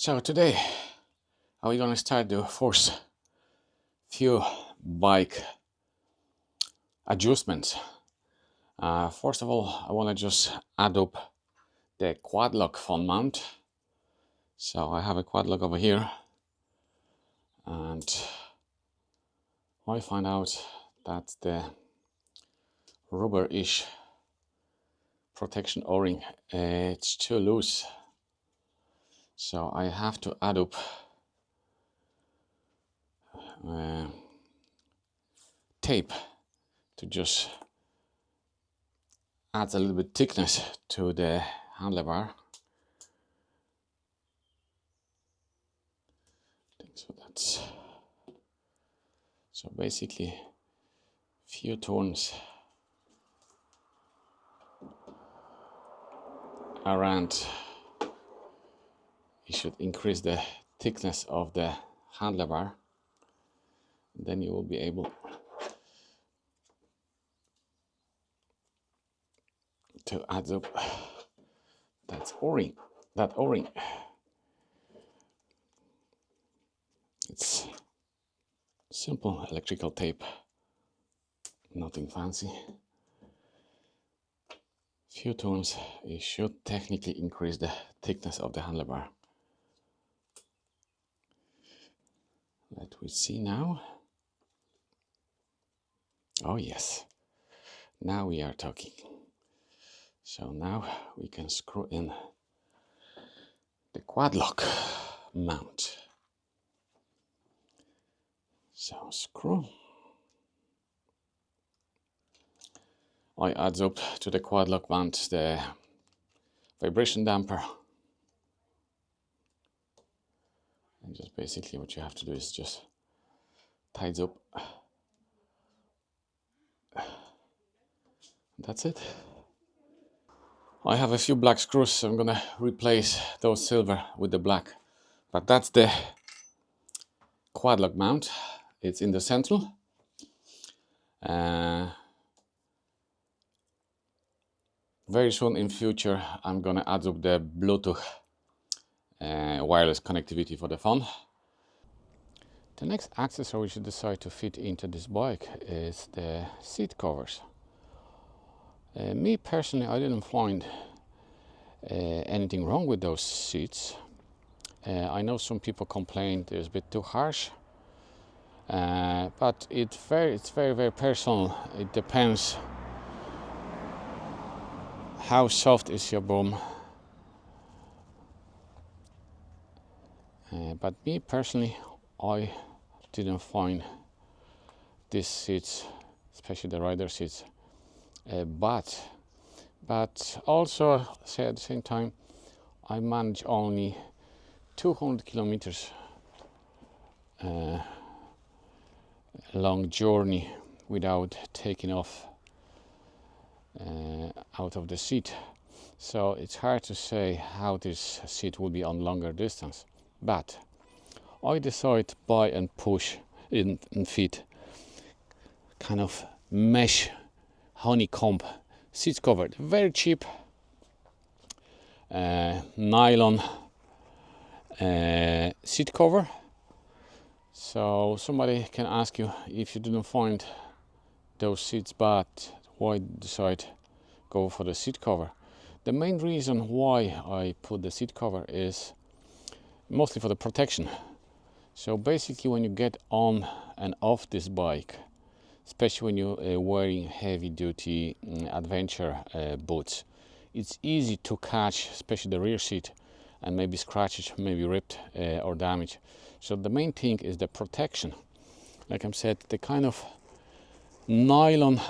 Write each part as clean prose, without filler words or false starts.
So today we're gonna start the first few bike adjustments. First of all, I wanna just add up the quad lock front mount. So I have a quad lock over here, and I find out that the rubber-ish protection O-ring it's too loose. So I have to add up tape to just add a little bit thickness to the handlebar. So basically few turns around. You should increase the thickness of the handlebar. Then you will be able to add up that O-ring. It's simple electrical tape, nothing fancy. Few turns, you should technically increase the thickness of the handlebar. Let me see now. Oh yes, now we are talking. So now we can screw in the quad lock mount. So screw. I add up to the quad lock mount the vibration damper. And just basically what you have to do is just ties up. That's it. I have a few black screws, so I'm gonna replace those silver with the black. But that's the quad lock mount. It's in the central. Very soon in future, I'm gonna add up the Bluetooth wireless connectivity for the phone. The next accessory we should decide to fit into this bike is the seat covers. Me personally, I didn't find anything wrong with those seats. I know some people complain it's a bit too harsh, but it's very personal. It depends how soft is your bum. But me personally, I didn't find these seats, especially the rider seats, but also say at the same time, I manage only 200 kilometers long journey without taking off out of the seat. So it's hard to say how this seat will be on longer distance. But I decided to buy and push in and fit kind of mesh honeycomb seat cover. Very cheap nylon seat cover. So somebody can ask you, if you didn't find those seats bad, why decide go for the seat cover? The main reason why I put the seat cover is mostly for the protection. So basically when you get on and off this bike, especially when you're wearing heavy duty adventure boots, it's easy to catch, especially the rear seat, and maybe scratch it, maybe ripped or damaged. So the main thing is the protection. Like I said, the kind of nylon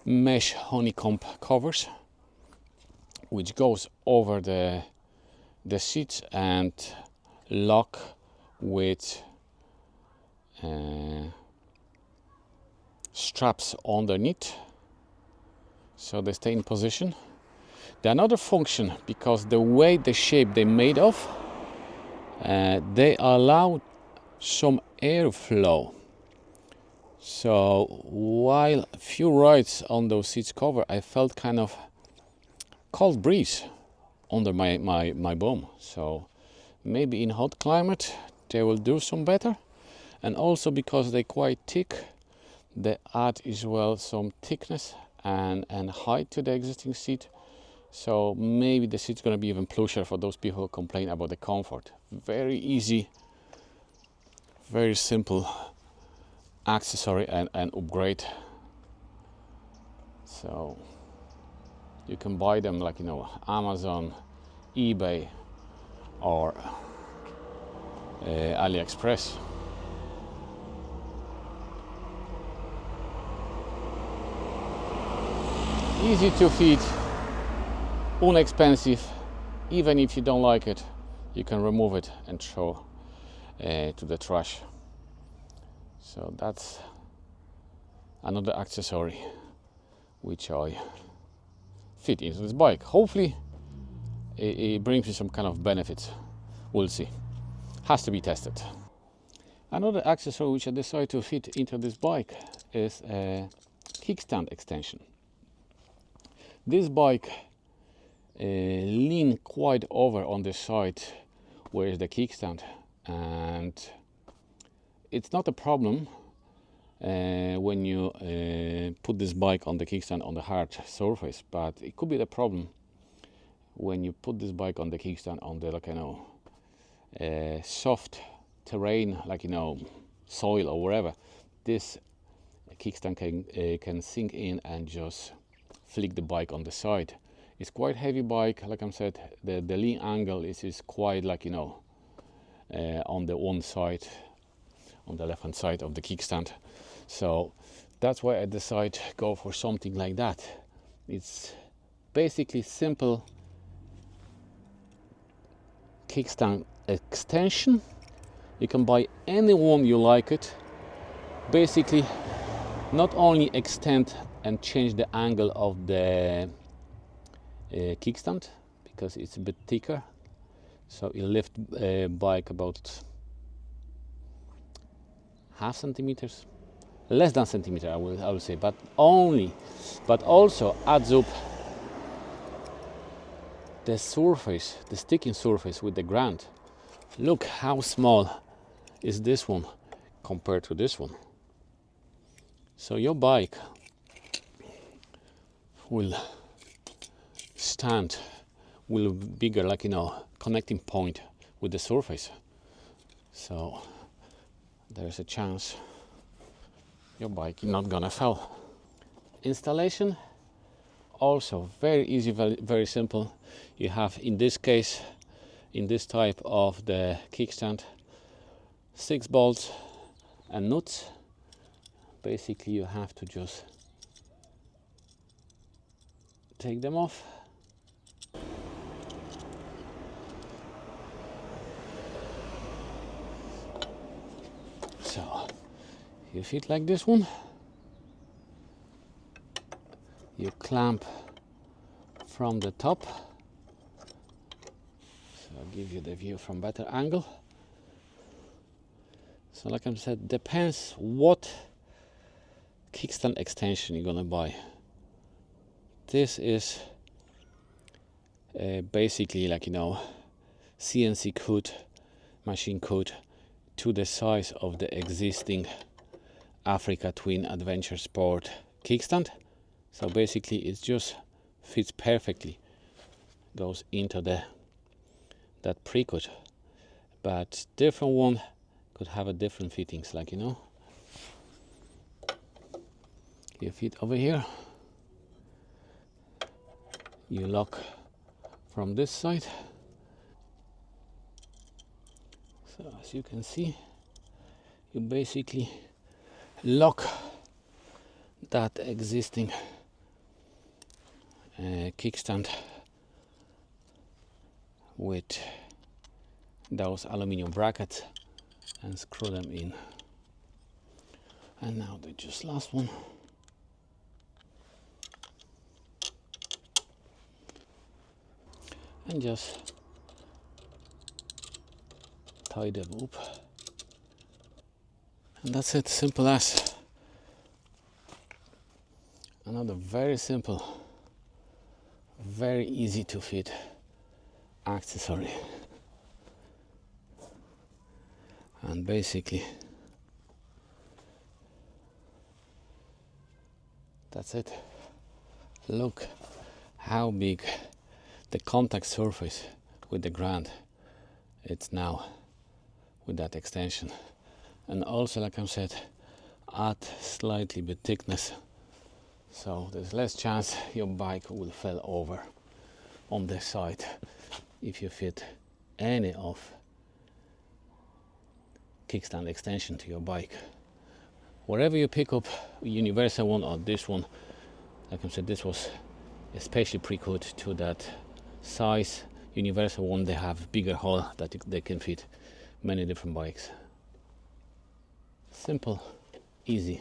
mesh honeycomb covers, which goes over the seats and lock with straps underneath, so they stay in position. The another function, because the way the shape they made of, they allow some airflow. So while a few rides on those seats cover, I felt kind of cold breeze under my bum. So Maybe in hot climate they will do some better, and also because they're quite thick, they add as well some thickness and height to the existing seat. So maybe the seat's going to be even plusher for those people who complain about the comfort. Very easy, very simple accessory and upgrade. So you can buy them like, you know, Amazon, eBay, or AliExpress. Easy to fit, inexpensive. Even if you don't like it, you can remove it and throw to the trash. So that's another accessory which I fit into this bike. Hopefully it brings me some kind of benefits. We'll see. Has to be tested. Another accessory which I decided to fit into this bike is a kickstand extension. This bike leans quite over on the side where is the kickstand, and it's not a problem when you put this bike on the kickstand on the hard surface, but it could be the problem when you put this bike on the kickstand on the, like, you know, soft terrain, like, you know, soil or wherever. This kickstand can sink in and just flick the bike on the side. It's quite heavy bike, like I said. The lean angle is quite, like, you know, on the one side, on the left hand side of the kickstand. So that's why I decided go for something like that. It's basically simple kickstand extension. You can buy any one you like it. Basically, not only extend and change the angle of the kickstand because it's a bit thicker, so you lift bike about half centimeters, less than centimeter, I will say, but also adds up the surface, the sticking surface with the ground. Look how small is this one compared to this one. So your bike will stand, will be bigger, like, you know, connecting point with the surface. So there's a chance your bike is not gonna fall. Installation also very easy, very simple. You have, in this case, in this type of the kickstand, 6 bolts and nuts. Basically you have to just take them off. So you fit like this one. You clamp from the top. So I'll give you the view from better angle. So like I said, depends what kickstand extension you're gonna buy. This is basically, like, you know, CNC cut, machine cut to the size of the existing Africa Twin Adventure Sport kickstand. So basically it just fits perfectly, goes into that pre-cut, but different one could have a different fittings, like, you know. You fit over here, you lock from this side. So as you can see, you basically lock that existing kickstand with those aluminium brackets and screw them in. And now the just last one. And just tie them up. And that's it, simple as. Another very simple, very easy to fit accessory. And basically that's it. Look how big the contact surface with the ground it's now with that extension. And also, like I said, add slightly bit thickness, so there's less chance your bike will fall over on this side if you fit any of kickstand extension to your bike. Wherever you pick up a universal one or this one, like I said, this was especially pre-cut to that size. Universal one, they have bigger hole that they can fit many different bikes. Simple, easy.